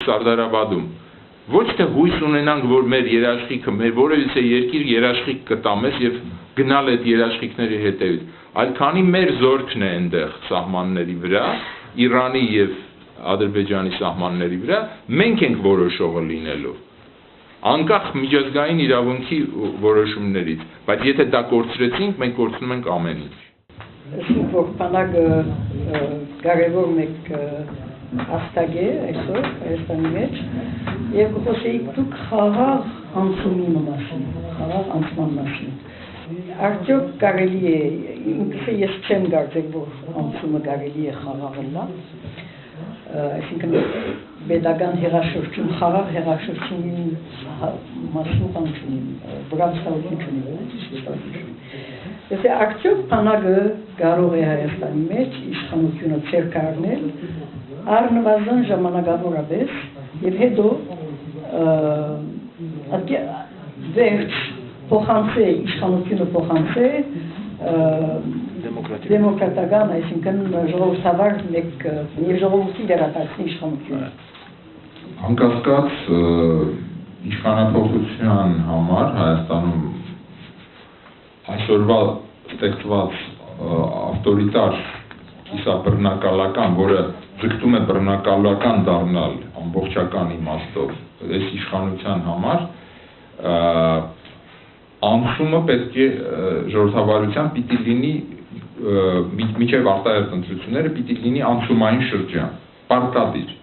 Սարդարաբադում ոչ թե հույս ունենանք, որ մեր երաշխիքը, մեր որևիցե երկիր երաշխիք կտա մեզ եւ գնալ այդ երաշխիքների հետևից, այլ քանի մեր զորքն է այնտեղ սահմանների վրա, Իրանի եւ Ադրբեջանի սահմանների վրա, մենք ենք որոշողը լինելու։ Անկախ միջազգային իրավունքի որոշումներից, բայց եթե դա կորցրեցինք, մենք կորցնում ենք ամեն ինչ։ Այսինքն որ բանակը կարևոր մեկ աստագ է այսօր Հայաստանի մեջ եւ խոսեիք դուք խաղաղ անցումի մասին, խաղաղ անցման մասին։ Արդյոք կարելի է, ինքս ես չեմ կարծել, որ անցումը կարելի է խաղաղել, այսինքն պետական հեղաշրջում, խաղաղ հեղաշրջումի մասին բան չունի, վրացավություն չունի, Եթե արդյոք բանակը կարող է Հայաստանի մեջ իշխանությունը ձեռք առնել առնվազն ժամանակավորապես եւ հետո վերջ փոխանցե իշխանությունը փոխանցե դեմոկրատական, այսինքն ժողովրդավար մեկ եւ ժողովրդի դերակատարի իշխանությունը։ Անկասկած իշխանապողության համար Հայաստանում այսօրվա ստեղծված ավտորիտար կիսաբռնակալական, որը ձգտում է բռնակալական դառնալ ամբողջական իմաստով, այս իշխանության համար անցումը պետք է ժողովրդավարության պիտի լինի միջև արտահերթ ընտրությունները պիտի լինի անցումային շրջան, պարտադիր,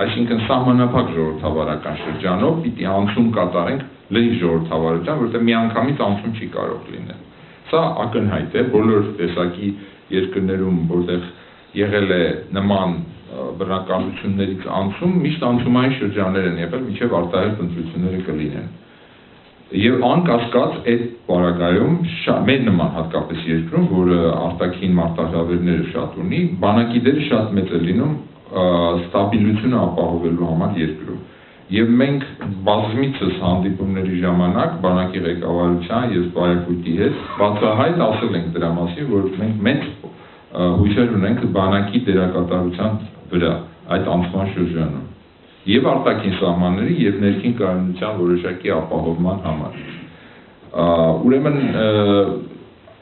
այսինքն սահմանափակ ժողովրդավարական շրջանով պիտի անցում կատարենք լրիվ ժողովրդավարության, որովհետև միանգամից անցում չի կարող լինել։ Սա ակնհայտ է բոլոր տեսակի երկրներում, որտեղ եղել է նման բռնակալություններից անցում, միշտ անցումային շրջաններ են եղել, մինչև արտահերթ ընտրությունները կլինեն։ Եվ անկասկած այդ պարագայում մեր նման հատկապես երկրում, որը արտաքին մարտահրավերները շատ ունի, բանակի դերը շատ մեծ է լինում ստաբիլությունը ապահովելու համար երկրում։ Եվ մենք բազմիցս հանդիպումների ժամանակ բանակի ղեկավարության եւ զբաղեցույթի հետ բացահայտ ասել ենք դրա մասին, որ մենք մեծ հույսեր ունենք բանակի դերակատարության վրա այդ անցման շրջանում եւ արտաքին սահմանների եւ ներքին կայունության որոշակի ապահովման համար։ Ուրեմն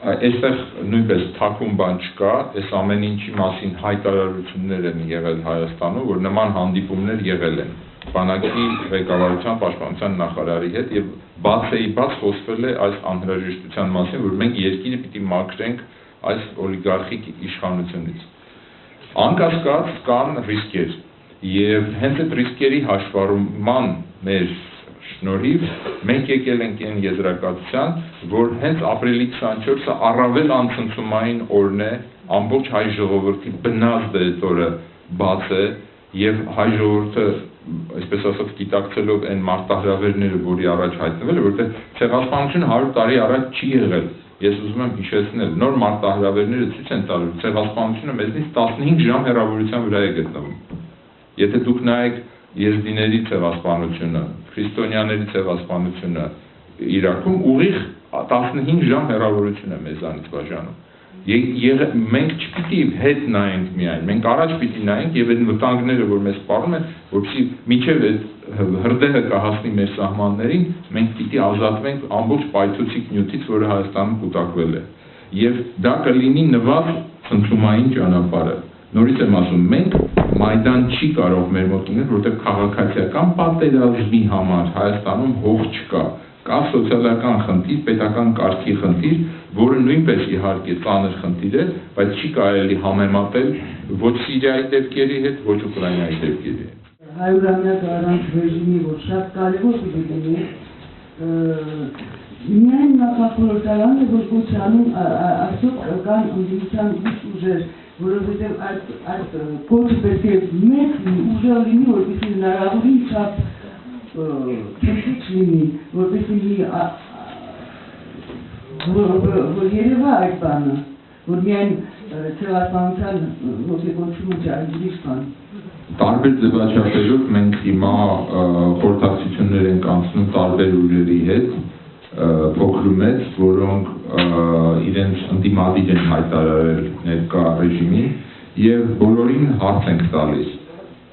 այստեղ նույնպես թաքուն բան չկա, այս ամեն ինչի մասին հայտարարություններ են եղել Հայաստանում, որ նման հանդիպումներ եղել են բանակի ղեկավարության պաշտպանության նախարարի հետ եւ բաց խոսվել է այս անհրաժեշտության մասին, որ մենք երկիրը պիտի մաքրենք այս օլիգարխիկ իշխանությունից։ Անկասկած կան ռիսկեր եւ հենց այդ ռիսկերի հաշվառման մեր շնորհիվ մենք եկել ենք այն եզրակացության, որ հենց ապրիլի 24-ը առավել անցնցումային օրն է, ամբողջ հայ ժողովրդի բնազդը այդ օրը բաց է եւ հայ ժողովուրդը այսպես ասած գիտակցելով այն մարտահրավերները, որի առաջ հայտնվել է, որտեղ ցեղասպանությունը 100 տարի առաջ չի եղել։ Ես ուզում եմ հիշեցնել, նոր մարտահրավերները ցույց են տալու, ցեղասպանությունը մեզնից 15 ժամ հեռավորության վրա է գտնվում։ Եթե դուք նայեք եզդիների ցեղասպանությունը, քրիստոնյաների ցեղասպանությունը Իրաքում ուղիղ 15 ժամ հեռավորություն է մեզանից բաժանում։ Մենք չպիտի հետ նայենք միայն, մենք առաջ պիտի նայենք եւ այդ վտանգները, որ մեզ սպառում են, որպեսզի մինչև այդ հրդեհը կհասնի մեր սահմաններին, մենք պիտի ազատվենք ամբողջ պայթուցիկ նյութից, որը Հայաստանում կուտակվել է։ Եվ դա կլինի նվազ ցնցումային ճանապարհը։ Նորից եմ ասում, մենք Մայդան չի կարող մեր մոտ լինել, որտեղ քաղաքացիական պատերազմի համար Հայաստանում հող չկա։ Կա սոցիալական խնդիր, պետական կարգի խնդիր, որը նույնպես իհարկե ծանր խնդիր է, բայց չի կարելի համեմատել ոչ Սիրիայի դեպքերի հետ, ոչ Ուկրաինայի դեպքերի հետ։ Հայուրանյակ առանց ռեժիմի, որ շատ կարևոր պիտի միայն նախախորհրդարանը, որ կոչանում արդյոք կան ընդդիմության ուժեր, որովհետև այդ կոչը պետք է մեծ ուժեր լինի, որպեսզի հնարավորին չափ քիչ լինի, որպեսզի որ երևա այդ բանը, որ միայն ցեղասպանության ոգեկոչումը ջրի բան։ Տարբեր ձևաչափերով մենք հիմա խորհրդակցություններ ենք անցնում տարբեր ուժերի հետ, փոքրումեծ, որոնք իրենց ընդդիմադիր են հայտարարել ներկա ռեժիմին եւ բոլորին հարց ենք տալիս։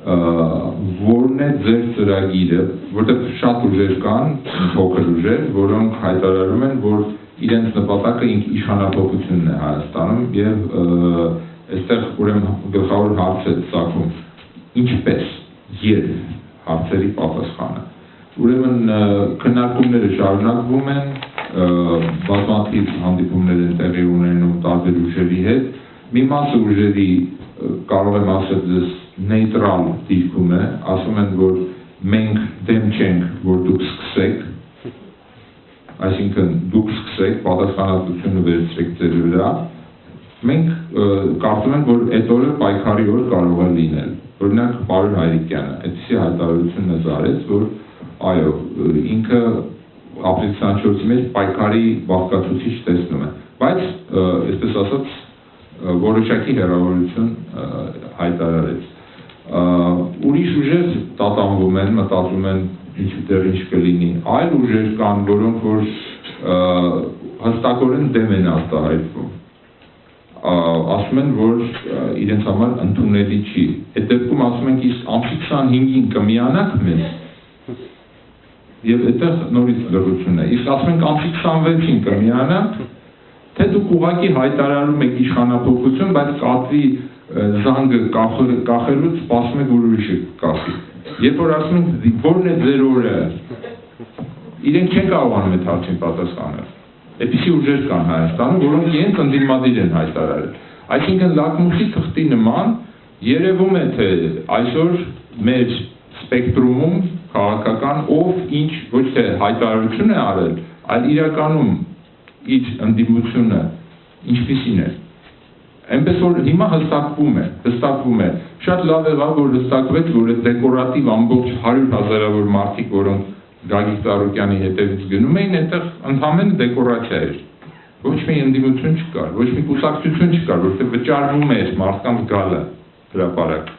որն է ձեր ծրագիրը, որտեղ շատ ուժեր կան, փոքր ուժեր, որոնք հայտարարում են, որ իրենց նպատակը իշխանափոխությունն է Հայաստանում եւ այստեղ ուրեմն գլխավոր հարց է ծագում ինչպես երբ հարցերի պատասխանը ուրեմն քննարկումները շարունակվում են բազմաթիվ հանդիպումներ են տեղի ունենում տարբեր ուժերի հետ մի մասը ուժերի կարող եմ ասել ձեզ նեյտրալ դիրքում է ասում են որ մենք դեմ չենք որ դուք սկսեք այսինքն դուք սկսեք պատասխանատվությունը վերցրեք ձեր վրա մենք կարծում ենք որ այդ օրը պայքարի օր կարող է լինել օրինակ Պարոն Հայրիկյանը այդպիսի հայտարարություն է արել որ այո ինքը ապրիլի 24-ի մեջ պայքարի բաղկացուցիչ տեսնում է բայց այսպես ասած որոշակի հեռավորություն հայտարարեց ուրիշ ուժեր տատանվում են մտածում են ինչտեղ ինչ կլինի այլ ուժեր կան որոնք որ հստակորեն դեմ են արտահայտվում ասում են որ իրենց համար ընդունելի չի այդ դեպքում ասում ենք իսկ ամսի 25-ին կմիանաք մեզ եւ այդտեղ նորից լրություն է իսկ ասում ենք ամսի 26-ին կմիանանք թե դուք ուղղակի հայտարարում եք իշխանափոխություն բայց կատվի զանգը կախելուց սպասում եք որ ուրիշը կախի երբ որ ասում ենք որն է ձեր օրը իրենք չեն կարողանում այդ հարցին պատասխանել այդպիսի ուժեր կան Հայաստանում որոնք իրենց ընդդիմադիր են հայտարարել այսինքն լակմուսի թղթի նման երևում է թե այսօր մեր սպեկտրումում քաղաքական ով ինչ ոչ թե հայտարարություն է արել այլ իրականում իր ընդդիմությունը ինչպիսին է այնպես որ հիմա հստակվում է շատ լավ եղավ որ հստակվեց որ այդ դեկորատիվ ամբողջ 100,000-ավոր մարդիկ որոնք Գագիկ Ծառուկյանի հետևից գնում էին այդտեղ ընդհանրապես դեկորացիա էր ոչ մի ընդդիմություն չկար ոչ մի կուսակցություն չկար որտեղ վճարվում էր մարդկանց գալը հրապարակ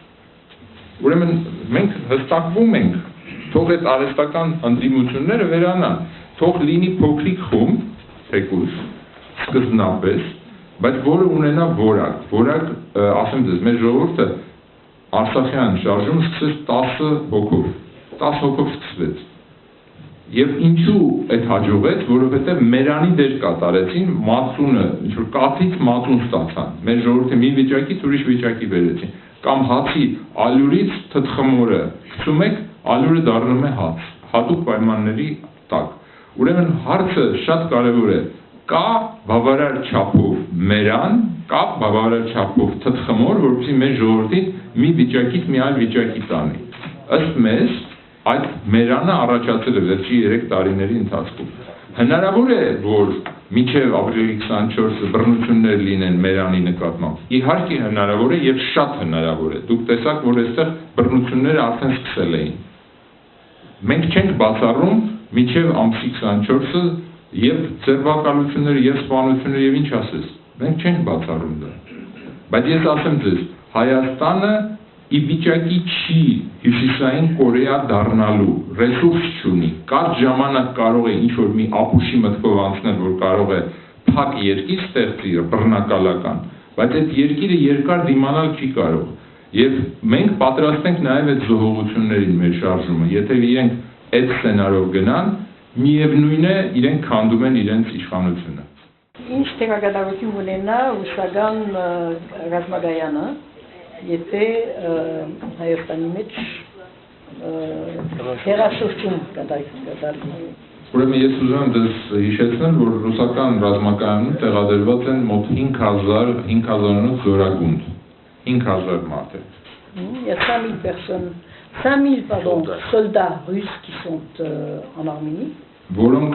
ուրեմն մենք հստակվում ենք թող այդ արհեստական ընդդիմությունները վերանան թող լինի փոքրիկ խումբ թեկուզ սկզբնապես բայց որը ունենա որակ ասեմ ձեզ մեր ժողովուրդը Արցախյան շարժում սկսեց 10 հոգով սկսվեց Եվ ինչու այդ հաջողեց, որովհետև մերանի դեր կատարեցին, մածունը, ինչ-որ կաթից մածուն ստացան, մեր ժողովրդի մի վիճակից ուրիշ վիճակի վերեցին, կամ հացի ալյուրից թթխմորը, գցում եք, ալյուրը դառնում է հաց, հատուկ պայմանների տակ։ Ուրեմն հարցը շատ կարևոր է, կա բավարար չափով մերան, կա բավարար չափով թթխմոր, որպեսզի մեր ժողովրդին մի վիճակից մի այլ վիճակի տանի։ Ըստ մեզ այդ մերանը առաջացել է վերջի 3 տարիների ընթացքում։ Հնարավոր է, որ մինչև ապրիլի 24-ը բռնություններ լինեն մերանի նկատմամբ։ Իհարկե հնարավոր է եւ շատ հնարավոր է։ Դուք տեսաք, որ այստեղ բռնությունները արդեն սկսել էին։ Մենք չենք բացառում մինչև ամսի 24-ը եւ ձերբակալությունները եւ սպանությունները եւ ինչ ասես։ Մենք չենք բացառում դա։ Բայց ես ասեմ ձեզ, Հայաստանը ի վիճակի չի հյուսիսային Կորեա դառնալու, ռեսուրս չունի, կարճ ժամանակ կարող է ինչ-որ մի ապուշի մտքով անցնել, որ կարող է փակ երկիր ստեղծի, բռնակալական, բայց այդ երկիրը երկար դիմանալ չի կարող, եւ մենք պատրաստ ենք նաեւ այդ զոհողություններին մեր շարժումը, եթե իրենք այդ սցենարով գնան, միևնույն է իրենք քանդում են իրենց իշխանությունը։ Ինչ տեղեկատվություն ունենա ուսական ռազմագայանը եթե Հայաստանի մեջ հերաշրջում կատարվի։ Ուրեմն ես ուզում եմ դες հիշեցնել, որ ռուսական ռազմակայանում տեղադրված են մոտ 5000 զորագունդ, 5000 մարդ է։ Il y a 5000 soldats russes qui sont en Arménie. Որոնք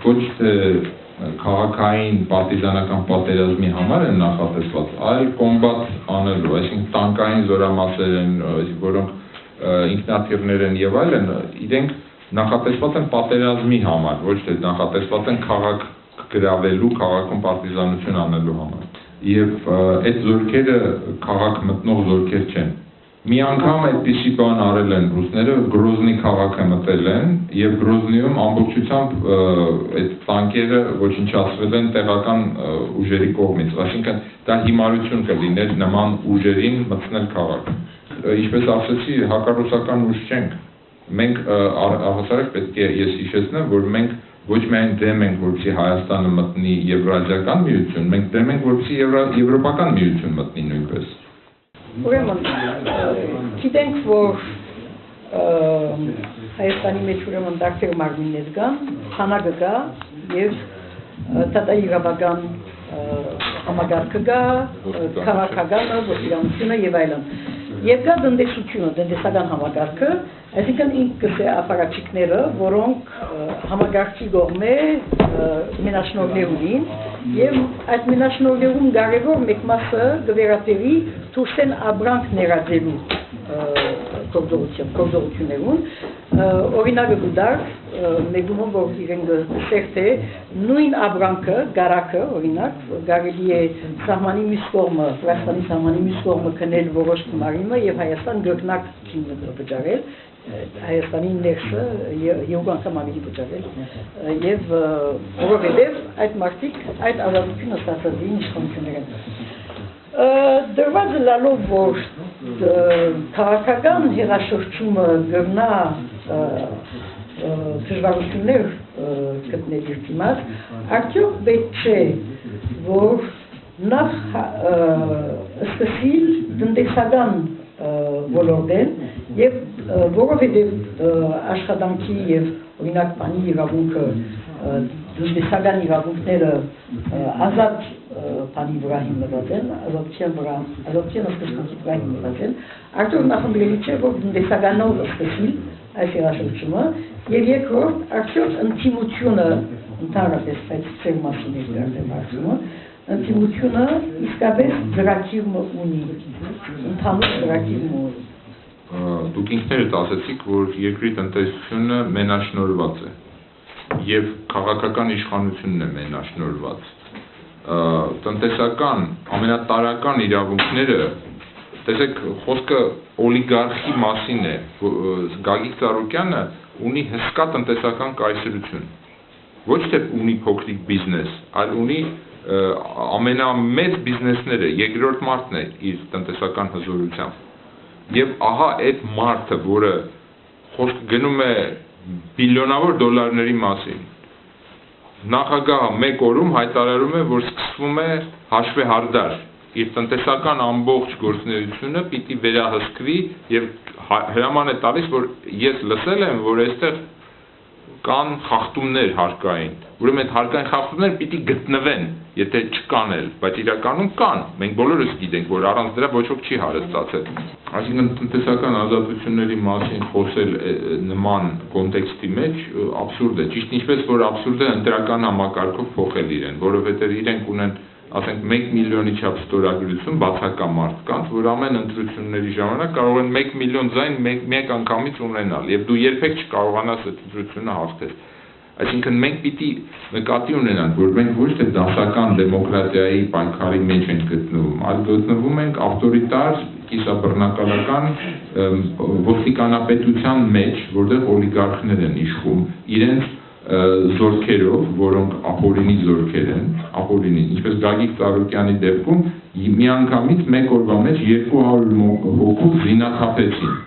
ոչ թե քաղաքային պարտիզանական պատերազմի համար են նախատեսված, այլ կոմբատ անելու, այսինքն տանկային զորամասեր են, որոնք ինքնաթիռներ են եւ այլն, իրենք նախատեսված են պատերազմի համար, ոչ թե նախատեսված են քաղաք գրավելու, քաղաքում պարտիզանություն անելու համար։ Եվ այդ զորքերը քաղաք մտնող զորքեր չեն։ Մի անգամ այդպիսի բան արել են ռուսները, Գրոզնի քաղաքը մտել են եւ Գրոզնիում ամբողջությամբ այդ տանկերը ոչնչացվել են տեղական ուժերի կողմից, այսինքն դա հիմարություն կլիներ նման ուժերին մտցնել քաղաք։ ինչպես ասացի, հակառուսական ուժ չենք։ Մենք առհասարակ պետք է ես հիշեցնեմ, որ մենք ոչ միայն դեմ ենք, որպեսզի Հայաստանը մտնի Եվրազիական միություն, մենք դեմ ենք, որպեսզի Եվրոպական միություն մտնի նույնպես։ Ուրեմն, գիտենք, որ Հայաստանի մեջ ուրեմն դարձեր մարմիններ կան, քանակը կա եւ տատայիրավական համագարկը կա, քաղաքականը, ոստիկանությունը եւ այլն։ Եվ կա տնտեսությունը, տնտեսական համագարկը, այսինքն ինքս է ապարատչիկները, որոնք համագարկի կողմէ մենաշնորհներ ունին եւ այդ մենաշնորհներում կարևոր մեկ մասը կվերապերի թուրքեն աբրանք ներածելու գործողություններուն օրինակը գուդար մեգումով որ իրենք սերտ է նույն աբրանքը, գարակը օրինակ կարելի է սահմանի մյուս կողմը, Վրաստանի սահմանի մյուս կողմը քնել որոշ գումարիմը եւ Հայաստան գերնակ վճարել Հայաստանի ներսը երկու անգամ ավելի վճարել եւ որովհետեւ այդ մարդիկ այդ ազատությունը ստացած էին իշխանություններն դրված լալով որ քաղաքական հեղաշրջումը գրնա դժվարություններ գտնել իր դիմաց, արդյոք պետք չէ, որ նախ սկսել տնտեսական ոլորտեն եւ որովհետեւ աշխատանքի եւ օրինակ բանի իրավունքը տնտեսական իրավունքները ազատ բանի վրա հիմնված են, ազատության սկզբունքի վրա հիմնված են, արդյոք նախընտրելի չէ, որ տնտեսականով սկսել այս հեղաշրջումը եւ երկրորդ արդյոք ընդդիմությունը ընդհանրապես այս ծեր մասին է դարձել հարցումը ընդդիմությունը իսկապես ծրագիր ունի ընդհանուր ծրագիր ունի Դուք ինքներդ ասացիք, որ երկրի տնտեսությունը մենաշնորհված է եւ քաղաքական իշխանությունն է մենաշնորհված տնտեսական ամենատարրական իրավունքները տեսեք խոսքը օլիգարխի մասին է Գագիկ Ծառուկյանը ունի հսկա տնտեսական կայսրություն ոչ թե ունի փոքրիկ բիզնես այլ ունի ամենամեծ բիզնեսները երկրորդ մարդն է իր տնտեսական հզորությամբ եւ ահա այդ մարդը որը խոսք գնում է բիլիոնավոր դոլարների մասին նախագահը մեկ օրում հայտարարում է, որ սկսվում է հաշվեհարդար իր տնտեսական ամբողջ գործունեությունը պիտի վերահսկվի եւ հրաման է տալիս, որ ես լսել եմ, որ այստեղ կան խախտումներ հարկային, ուրեմն այդ հարկային խախտումները պիտի գտնվեն, եթե չկան էլ, բայց իրականում կան, մենք բոլորս գիտենք, որ առանց դրա ոչ ոք չի հարստացել։ Այսինքն տնտեսական ազատությունների մասին խոսել նման կոնտեքստի մեջ աբսուրդ է, ճիշտ ինչպես որ աբսուրդ է ընտրական համակարգով փոխել իրեն, որովհետև իրենք ունեն ասենք 1 միլիոնի չափ ստորագրություն բացակա մարդկանց, որ ամեն ընտրությունների ժամանակ կարող են 1 միլիոն ձայն մեկ անգամից ունենալ եւ դու երբեք չկարողանաս այդ ընտրությունը հաղթել։ Այսինքն մենք պիտի նկատի ունենանք, որ մենք ոչ թե դասական դեմոկրատիայի պայքարի մեջ ենք գտնվում, այլ գտնվում ենք ավտորիտար, կիսաբռնակալական ոստիկանապետության մեջ, որտեղ օլիգարխներ են իշխում իրենց զորքերով, որոնք ապօրինի զորքեր են, ապօրինի, ինչպես Գագիկ Ծառուկյանի դեպքում միանգամից մեկ օրվա մեջ 200 հոգու զինաթափեցին։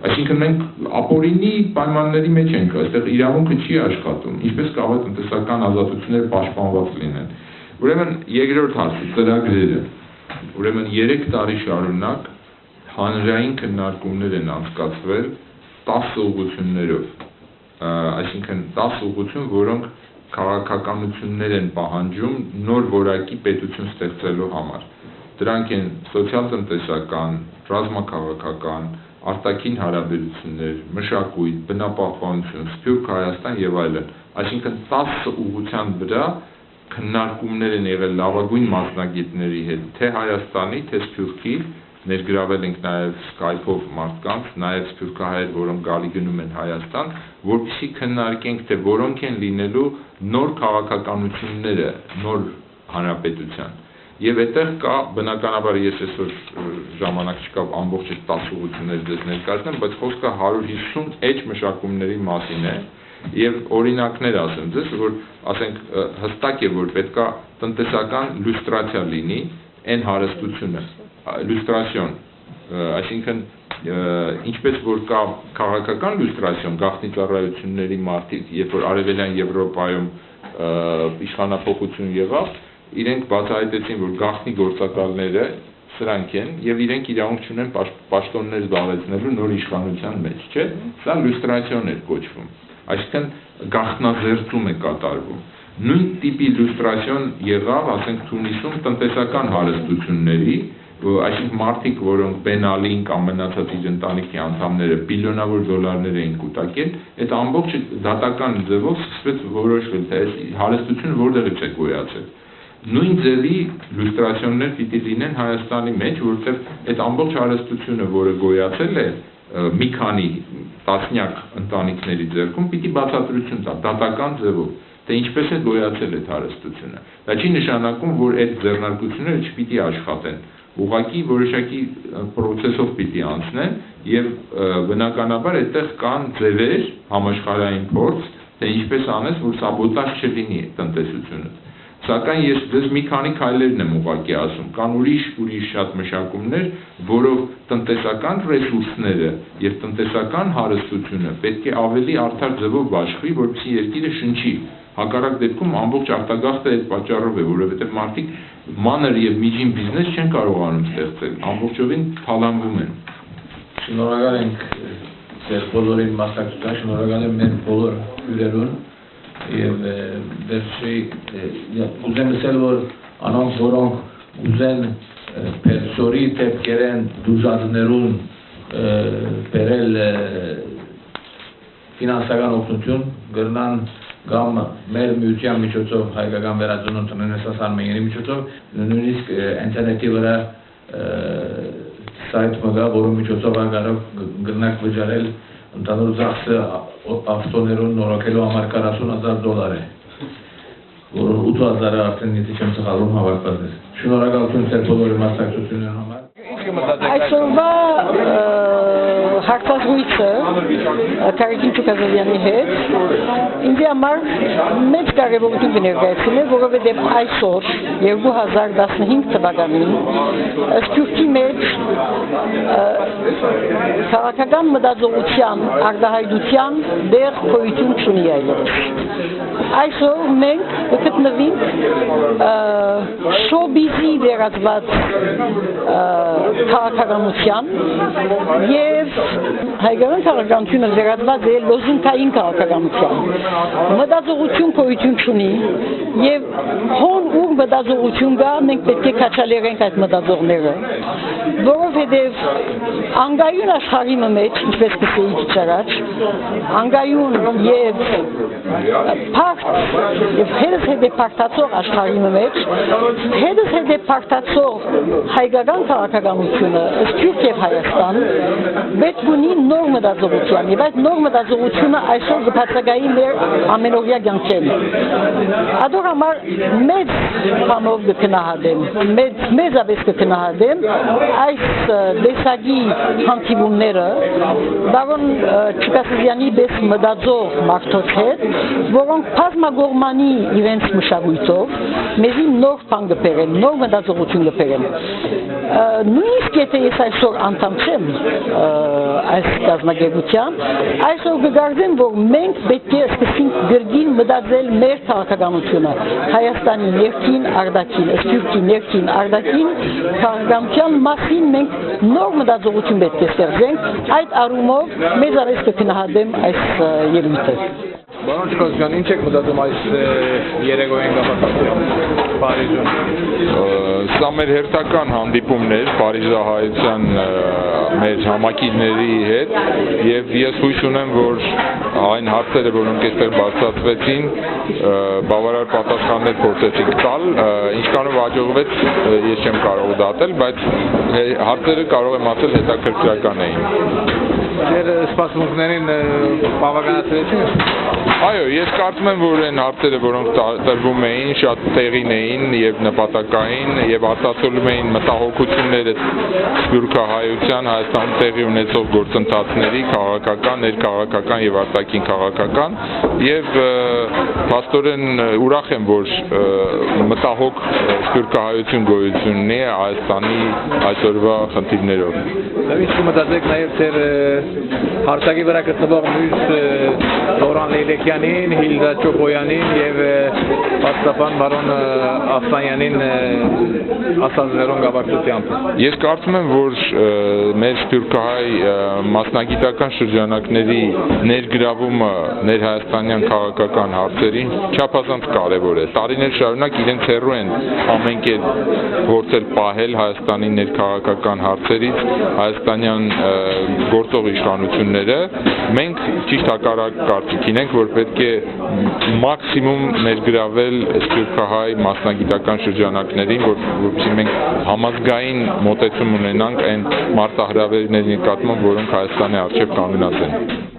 Այսինքն մենք ապօրինի պայմանների մեջ ենք, այստեղ իրավունքը չի աշխատում, ինչպես կարող է տնտեսական ազատությունները պաշտպանված լինեն։ Ուրեմն երկրորդ հարցը ծրագրերը։ Ուրեմն 3 տարի շարունակ հանրային քննարկումներ են անցկացվել 10 ուղղություններով, այսինքն 10 ուղղություն, որոնք քաղաքականություններ են պահանջում նոր որակի պետություն ստեղծելու համար։ Դրանք են սոցիալ-տնտեսական, ռազմաքաղաքական, արտաքին հարաբերություններ, մշակույթ, բնապահպանություն, Սփյուռք Հայաստան եւ այլն։ Այսինքն 10 ուղղության վրա քննարկումներ են եղել լավագույն մասնագետների հետ, թե Հայաստանի, թե Սփյուռքի, ներգրավել ենք նաեւ Skype-ով մարդկանց, նաեւ սփյուռքահայեր, որոնք գալի գնում են Հայաստան, որպեսզի քննարկենք, թե որոնք են լինելու նոր քաղաքականությունները, նոր հանրապետության։ Եվ այդտեղ կա բնականաբար ես այսօր ժամանակ չկա ամբողջ 10 ուղղություններ դες ներկայացնեմ, բայց խոսքը 150 էջ մշակումների մասին է եւ օրինակներ ասեմ ձեզ, որ ասենք հստակ է որ պետքա տնտեսական լյուստրացիա լինի, այն հարստությունը, լյուստրացիոն, Այսինքն ինչպես որ կա քաղաքական լյուստրացիոն, գաղտնի ծառայությունների մարդիկ, երբ որ Արևելյան Եվրոպայում իշխանափոխություն եղավ, իրենք բացահայտեցին, որ գաղտնի գործակալները սրանք են եւ իրենք իրավունք չունեն պաշտոններ զբաղեցնելու նոր իշխանության մեջ, չէ՞։ Սա լյուստրացիոն էր կոչվում։ Այսինքն գաղտնազերծում է կատարվում։ Նույն տիպի լյուստրացիոն եղավ, ասենք Թունիսում տնտեսական հարստությունների, այսինքն մարդիկ, որոնք Ben Ali-ին կամ մնացած իր ընտանիքի անդամները բիլիոնավոր դոլարներ էին կուտակել, այդ ամբողջ դատական ձևով սկսվեց որոշվել, թե այս հարստությունը որտեղից է գոյացել։ Նույն ձևի լյուստրացիոններ պիտի լինեն Հայաստանի մեջ, որովհետև այդ ամբողջ հարստությունը, որը գոյացել է մի քանի տասնյակ ընտանիքների ձեռքում, պիտի բացատրություն տա դատական ձևով, թե ինչպես է գոյացել այդ հարստությունը։ Դա չի նշանակում, որ այդ ձեռնարկությունները չպիտի աշխատեն, ուղղակի որոշակի պրոցեսով պիտի անցնեն եւ բնականաբար այդտեղ կան ձևեր, համաշխարհային փորձ, թե ինչպես անես, որ սաբոտաժ չլինի տնտեսությունը։ Սակայն ես դες մի քանի քայլերն եմ ուղղակի ասում, կան ուրիշ շատ մշակումներ, որով տնտեսական ռեսուրսները եւ տնտեսական հարստությունը պետք է ավելի արդար ձևով բաշխվի, որպեսզի երկիրը շնչի։ Հակառակ դեպքում ամբողջ արտագաղթը այդ պատճառով է, որովհետեւ մարդիկ մանր եւ միջին բիզնես չեն կարողանում ստեղծել, ամբողջովին թալանվում են։ Շնորհակալ ենք ձեր բոլորին մասնակցության, շնորհակալ եմ մեր բոլոր հյուրերուն եւ վերջի ուզեմ ասել, որ անոնք որոնք ուզեն պերսորի դեպքերեն դուժածներուն բերել ֆինանսական օգնություն գրնան կամ մեր միության միջոցով հայկական վերածնունդ տնտեսական մեյերի միջոցով նույնիսկ ինտերնետի վրա սայթ մգա, որի միջոցով կարող գրնակ վճարել ընդհանուր ծախսը ավտոներուն նորոգելու համար $40,000 է, որ 8,000-ը արդեն եթե չեմ սխալվում հավաքված է։ Շնորհակալություն ձեր բոլորի մասնակցությունների համար։ Այսօրվա հարցազրույցը Կարիկին Չուկազովյանի հետ ինձ համար մեծ կարևորություն կներկայացնում է, որովհետև այսօր 2015 թվականին Սփյուռքի մեջ քաղաքական մտածողության արտահայտության դեռ գոյություն չունի այլևս։ Այսօր մենք գտնվենք շոուբիզի վերածված քաղաքականության եւ հայկական քաղաքականությունը վերածված է լոզունգային քաղաքականության։ Մտածողություն գոյություն չունի եւ հոն ու մտածողություն կա, մենք պետք է քաչալերենք այդ մտածողները, որովհետեւ անգայուն աշխարհի մեջ, ինչպես կսեի քիչ առաջ, անգայուն եւ եւ հետը փարտացող աշխարհի մեջ, հետը փարտացող հայկական քաղաքականությունը, Սփյուռք եւ Հայաստան, պետք ունի նոր մտածողություն, եւ այդ նոր մտածողությունը այսօր կբացակայի մեր ամենօրյա կյանքին։ Ադոր համար մեծ բանով կգնահատեմ, մեծապես կգնահատեմ այս դեսագի հանդիպումները, Բարոն Չուկասովյանի պես մտածող մարդոց հետ, որոնք բազմագորմանի իրենց մշակույթով մեզի նոր բան կբերեն, նոր մտածողություն կբերեն։ Նույնիսկ եթե ես այսօր անդամ չեմ այս կազմակերպության, այսօր կգարձեմ, որ մենք պետք է սկսենք գրգին մտածել մեր քաղաքականությունը, Հայաստանի ներքին արտաքին, Սփյուռքի ներքին արտաքին քաղաքականության մասին մենք նոր մտածողություն պետք է ստեղծենք, այդ առումով մեծապես կգնահատեմ այս ելույթը։ Բարոն Չուկասովյան, ինչ եք մտածում այս երեկոյին կապակցությամբ Փարիզում։ Սա մեր հերթական հանդիպումն էր Փարիզահայության մեր համակիների հետ եւ ես հույս ունեմ, որ այն հարցերը, որոնք այստեղ բարձրացվեցին, բավարար պատասխաններ փորձեցինք տալ, ինչքանով հաջողվեց, ես չեմ կարող դատել, բայց հարցերը կարող եմ ասել հետաքրքրական էին։ Ձեր սպասումներին բավականացրեցին։ Այո, ես կարծում եմ, որ այն հարցերը, որոնք տրվում էին, շատ տեղին էին եւ նպատակային եւ արտացոլում էին մտահոգությունները սփյուռքահայության Հայաստանում տեղի ունեցող գործընթացների քաղաքական, ներքաղաքական եւ արտաքին քաղաքական եւ փաստորեն ուրախ եմ, որ մտահոգ սփյուռքահայություն գոյություն ունի Հայաստանի այսօրվա խնդիրներով։ Ինչ մտածեք նաև ձեր հարցակի վրա գտնվող մյուս Լորան Լեյլեքյանին, Հիլդա Չոբոյանին եւ Պաստապան բարոն Աֆսանյանին ասածներուն գավառությամբ։ Ես կարծում եմ, որ մեր սփյուռքահայ մասնագիտական շրջանակների ներգրավումը ներհայաստանյան քաղաքական հարցերին չափազանց կարևոր է։ Տարիներ շարունակ իրենց հեռու են ամեն կերպ փորձել պահել Հայաստանի ներքաղաքական հարցերից հայաստանյան գործող իշխանությունները։ Մենք ճիշտ հակառակ կարծիքին ենք, որ պետք է մաքսիմում ներգրավել սփյուռքահայ մասնագիտական շրջանակներին, որովհետեւ մենք համազգային մոտեցում ունենանք այն մարտահրավերների նկատմամբ, որոնք Հայաստանի առջև կանգնած են։